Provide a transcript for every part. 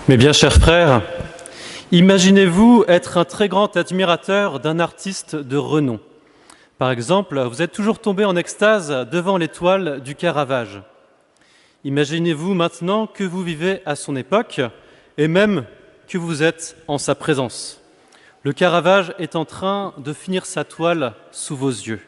Mes bien chers frères, imaginez-vous être un très grand admirateur d'un artiste de renom. Par exemple, vous êtes toujours tombé en extase devant l'étoile du Caravage. Imaginez-vous maintenant que vous vivez à son époque et même que vous êtes en sa présence. Le Caravage est en train de finir sa toile sous vos yeux.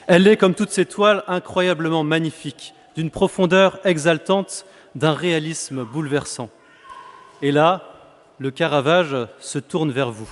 Elle est, comme toutes ces toiles, incroyablement magnifique, d'une profondeur exaltante, d'un réalisme bouleversant. Et là, le Caravage se tourne vers vous.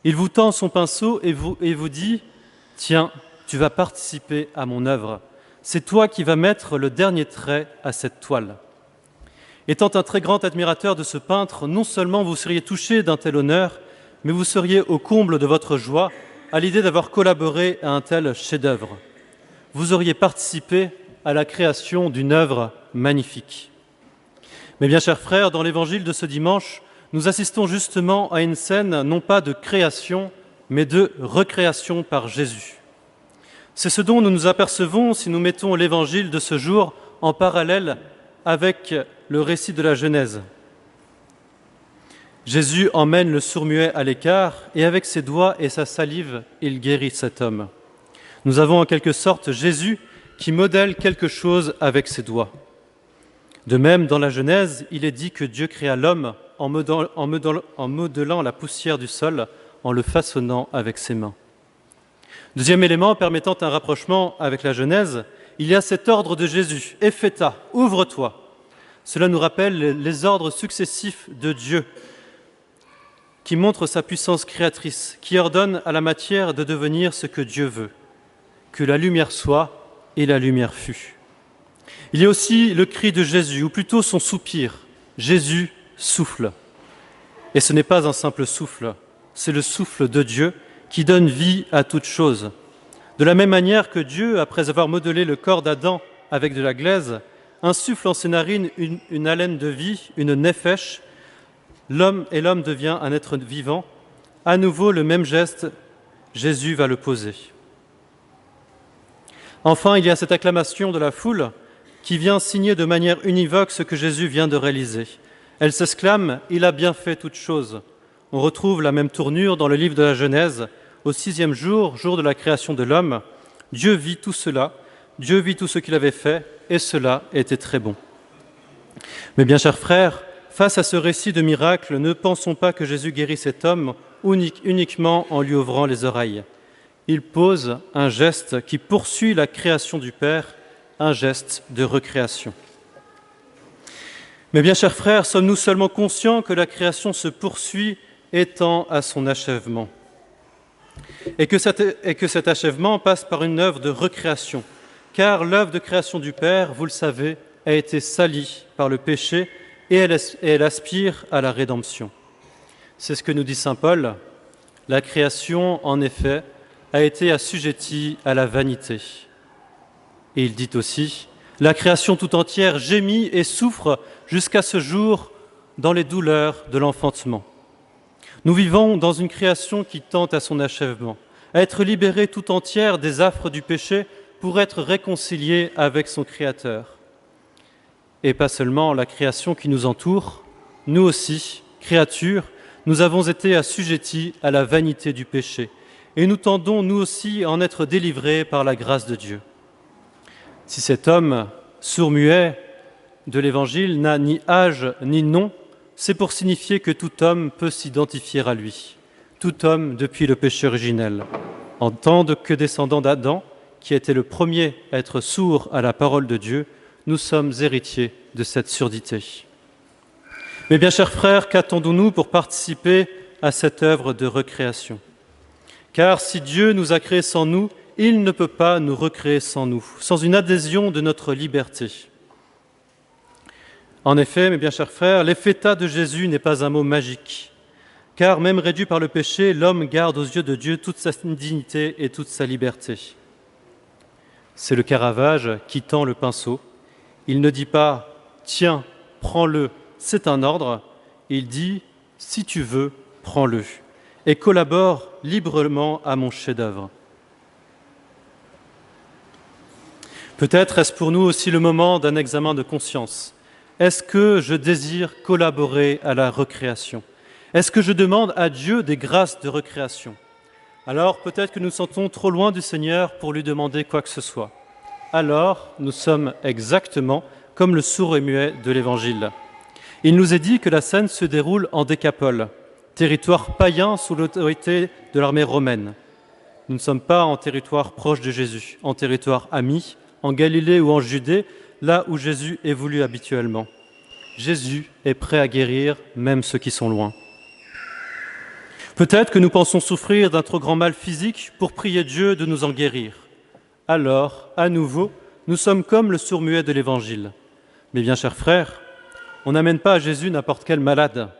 Il vous tend son pinceau et vous dit « Tiens, tu vas participer à mon œuvre. C'est toi qui vas mettre le dernier trait à cette toile. » Étant un très grand admirateur de ce peintre, non seulement vous seriez touché d'un tel honneur, mais vous seriez au comble de votre joie à l'idée d'avoir collaboré à un tel chef-d'œuvre. Vous auriez participé à la création d'une œuvre magnifique. Mes bien chers frères, dans l'évangile de ce dimanche, nous assistons justement à une scène non pas de création, mais de recréation par Jésus. C'est ce dont nous nous apercevons si nous mettons l'évangile de ce jour en parallèle avec le récit de la Genèse. Jésus emmène le sourd-muet à l'écart et avec ses doigts et sa salive, il guérit cet homme. Nous avons en quelque sorte Jésus qui modèle quelque chose avec ses doigts. De même, dans la Genèse, il est dit que Dieu créa l'homme en modelant la poussière du sol, en le façonnant avec ses mains. Deuxième élément permettant un rapprochement avec la Genèse, il y a cet ordre de Jésus, « Epheta, ouvre-toi ». Cela nous rappelle les ordres successifs de Dieu, qui montrent sa puissance créatrice, qui ordonne à la matière de devenir ce que Dieu veut. Que la lumière soit, et la lumière fut. Il y a aussi le cri de Jésus, ou plutôt son soupir. Jésus souffle. Et ce n'est pas un simple souffle, c'est le souffle de Dieu qui donne vie à toute chose. De la même manière que Dieu, après avoir modelé le corps d'Adam avec de la glaise, insuffle en ses narines une haleine de vie, une nefesh, l'homme devient un être vivant. À nouveau, le même geste, Jésus va le poser. Enfin, il y a cette acclamation de la foule qui vient signer de manière univoque ce que Jésus vient de réaliser. Elle s'exclame « Il a bien fait toutes choses ». On retrouve la même tournure dans le livre de la Genèse. Au 6e jour, jour de la création de l'homme, Dieu vit tout cela, Dieu vit tout ce qu'il avait fait, et cela était très bon. Mais bien chers frères, face à ce récit de miracle, ne pensons pas que Jésus guérit cet homme uniquement en lui ouvrant les oreilles. Il pose un geste qui poursuit la création du Père, un geste de recréation. Mais bien chers frères, sommes-nous seulement conscients que la création se poursuit et tend à son achèvement et que cet achèvement passe par une œuvre de recréation, car l'œuvre de création du Père, vous le savez, a été salie par le péché et elle aspire à la rédemption. C'est ce que nous dit saint Paul. La création, en effet, a été assujettie à la vanité. Et il dit aussi, la création tout entière gémit et souffre jusqu'à ce jour dans les douleurs de l'enfantement. Nous vivons dans une création qui tend à son achèvement, à être libérée tout entière des affres du péché pour être réconciliée avec son Créateur. Et pas seulement la création qui nous entoure, nous aussi, créatures, nous avons été assujettis à la vanité du péché. Et nous tendons, nous aussi, à en être délivrés par la grâce de Dieu. Si cet homme sourd-muet de l'Évangile n'a ni âge ni nom, c'est pour signifier que tout homme peut s'identifier à lui. Tout homme depuis le péché originel. En tant que descendant d'Adam, qui était le premier à être sourd à la parole de Dieu, nous sommes héritiers de cette surdité. Mais bien chers frères, qu'attendons-nous pour participer à cette œuvre de recréation ? Car si Dieu nous a créés sans nous, il ne peut pas nous recréer sans nous, sans une adhésion de notre liberté. En effet, mes bien chers frères, l'epheta de Jésus n'est pas un mot magique, car même réduit par le péché, l'homme garde aux yeux de Dieu toute sa dignité et toute sa liberté. C'est le Caravage qui tend le pinceau. Il ne dit pas « Tiens, prends-le, c'est un ordre ». Il dit « Si tu veux, prends-le » et collabore librement à mon chef-d'œuvre. Peut-être est-ce pour nous aussi le moment d'un examen de conscience. Est-ce que je désire collaborer à la recréation? Est-ce que je demande à Dieu des grâces de recréation? Alors peut-être que nous sentons trop loin du Seigneur pour lui demander quoi que ce soit. Alors nous sommes exactement comme le sourd et muet de l'Évangile. Il nous est dit que la scène se déroule en Décapole, territoire païen sous l'autorité de l'armée romaine. Nous ne sommes pas en territoire proche de Jésus, en territoire ami, en Galilée ou en Judée, là où Jésus évolue habituellement. Jésus est prêt à guérir même ceux qui sont loin. Peut-être que nous pensons souffrir d'un trop grand mal physique pour prier Dieu de nous en guérir. Alors, à nouveau, nous sommes comme le sourd-muet de l'Évangile. Mais bien, chers frères, on n'amène pas à Jésus n'importe quel malade.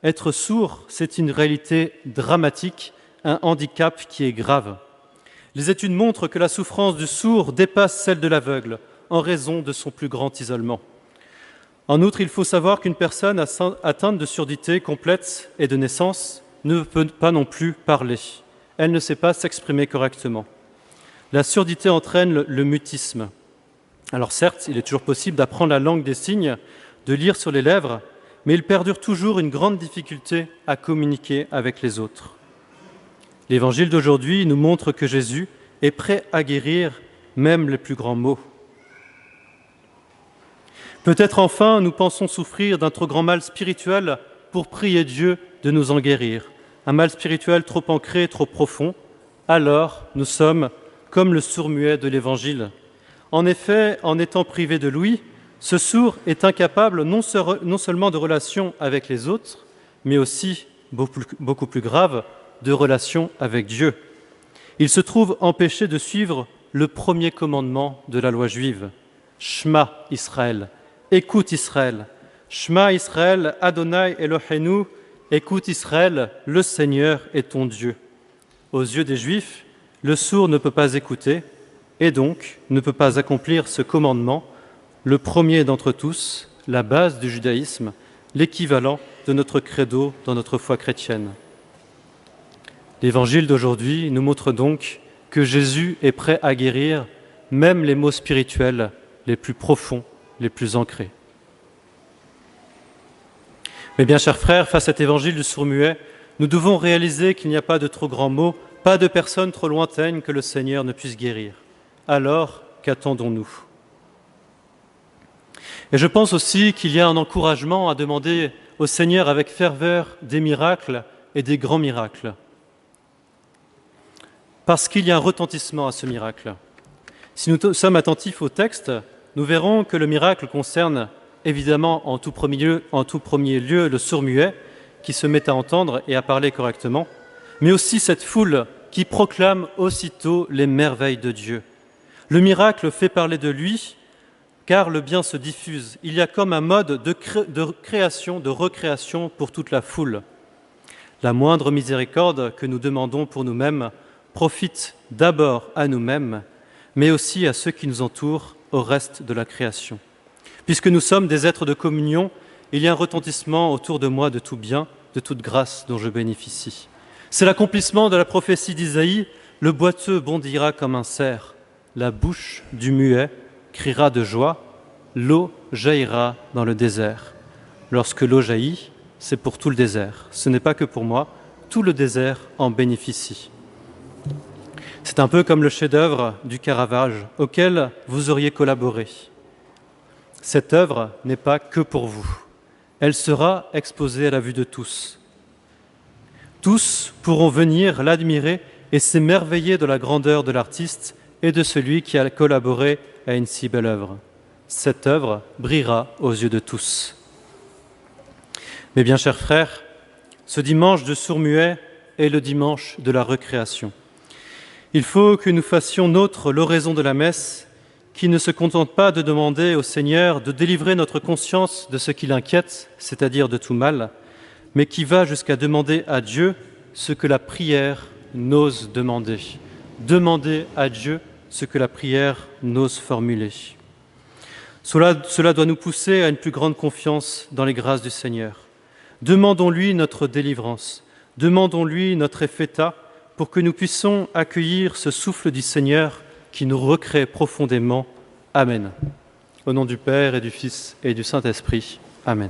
Être sourd, c'est une réalité dramatique, un handicap qui est grave. Les études montrent que la souffrance du sourd dépasse celle de l'aveugle en raison de son plus grand isolement. En outre, il faut savoir qu'une personne atteinte de surdité complète et de naissance ne peut pas non plus parler. Elle ne sait pas s'exprimer correctement. La surdité entraîne le mutisme. Alors certes, il est toujours possible d'apprendre la langue des signes, de lire sur les lèvres, mais il perdure toujours une grande difficulté à communiquer avec les autres. L'Évangile d'aujourd'hui nous montre que Jésus est prêt à guérir même les plus grands maux. Peut-être enfin nous pensons souffrir d'un trop grand mal spirituel pour prier Dieu de nous en guérir, un mal spirituel trop ancré, trop profond. Alors nous sommes comme le sourd-muet de l'Évangile. En effet, en étant privé de l'ouïe, ce sourd est incapable non seulement de relations avec les autres, mais aussi, beaucoup plus grave, de relations avec Dieu. Il se trouve empêché de suivre le premier commandement de la loi juive. Shema Israël, écoute Israël. Shema Israël, Adonai Eloheinu, écoute Israël, le Seigneur est ton Dieu. Aux yeux des Juifs, le sourd ne peut pas écouter et donc ne peut pas accomplir ce commandement, le premier d'entre tous, la base du judaïsme, l'équivalent de notre credo dans notre foi chrétienne. L'Évangile d'aujourd'hui nous montre donc que Jésus est prêt à guérir même les maux spirituels les plus profonds, les plus ancrés. Mais bien, chers frères, face à cet Évangile du sourd-muet, nous devons réaliser qu'il n'y a pas de trop grands maux, pas de personnes trop lointaines que le Seigneur ne puisse guérir. Alors, qu'attendons-nous ? Et je pense aussi qu'il y a un encouragement à demander au Seigneur avec ferveur des miracles et des grands miracles. Parce qu'il y a un retentissement à ce miracle. Si nous sommes attentifs au texte, nous verrons que le miracle concerne évidemment en tout premier lieu le sourd-muet qui se met à entendre et à parler correctement, mais aussi cette foule qui proclame aussitôt les merveilles de Dieu. Le miracle fait parler de lui, car le bien se diffuse. Il y a comme un mode de création, de recréation pour toute la foule. La moindre miséricorde que nous demandons pour nous-mêmes profite d'abord à nous-mêmes, mais aussi à ceux qui nous entourent, au reste de la création. Puisque nous sommes des êtres de communion, il y a un retentissement autour de moi de tout bien, de toute grâce dont je bénéficie. C'est l'accomplissement de la prophétie d'Isaïe, le boiteux bondira comme un cerf, la bouche du muet criera de joie, l'eau jaillira dans le désert. Lorsque l'eau jaillit, c'est pour tout le désert. Ce n'est pas que pour moi, tout le désert en bénéficie. C'est un peu comme le chef-d'œuvre du Caravage auquel vous auriez collaboré. Cette œuvre n'est pas que pour vous. Elle sera exposée à la vue de tous. Tous pourront venir l'admirer et s'émerveiller de la grandeur de l'artiste et de celui qui a collaboré à une si belle œuvre. Cette œuvre brillera aux yeux de tous. Mais bien, chers frères, ce dimanche de sourd-muet est le dimanche de la recréation. Il faut que nous fassions nôtre l'oraison de la messe qui ne se contente pas de demander au Seigneur de délivrer notre conscience de ce qui l'inquiète, c'est-à-dire de tout mal, mais qui va jusqu'à demander à Dieu ce que la prière n'ose demander. Demander à Dieu ce que la prière n'ose formuler. Cela doit nous pousser à une plus grande confiance dans les grâces du Seigneur. Demandons-lui notre délivrance, demandons-lui notre effeta pour que nous puissions accueillir ce souffle du Seigneur qui nous recrée profondément. Amen. Au nom du Père et du Fils et du Saint-Esprit. Amen.